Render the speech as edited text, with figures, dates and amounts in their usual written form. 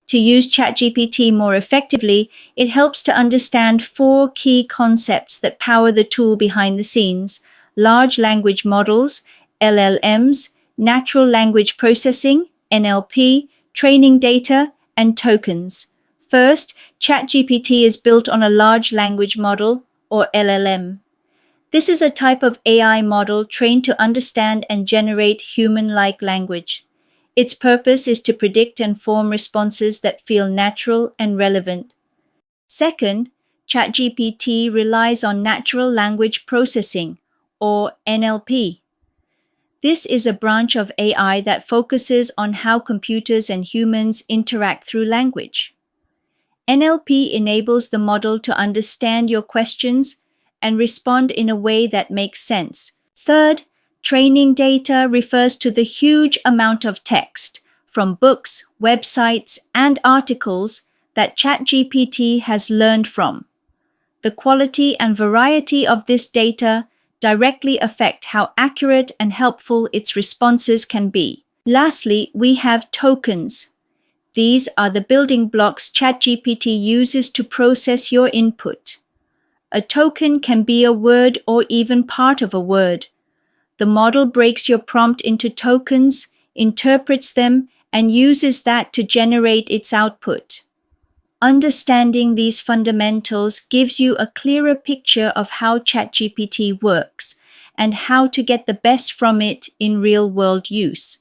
To use ChatGPT more effectively, it helps to understand four key concepts that power the tool behind the scenes: large language models, LLMs, natural language processing, NLP, training data, and tokens. First, ChatGPT is built on a large language model, or LLM. This is a type of AI model trained to understand and generate human-like language. Its purpose is to predict and form responses that feel natural and relevant. Second, ChatGPT relies on natural language processing, or NLP. This is a branch of AI that focuses on how computers and humans interact through language. NLP enables the model to understand your questions and respond in a way that makes sense. Third, training data refers to the huge amount of text from books, websites, and articles that ChatGPT has learned from. The quality and variety of this data directly affect how accurate and helpful its responses can be. Lastly, we have tokens. These are the building blocks ChatGPT uses to process your input. A token can be a word or even part of a word. The model breaks your prompt into tokens, interprets them, and uses that to generate its output. Understanding these fundamentals gives you a clearer picture of how ChatGPT works and how to get the best from it in real-world use.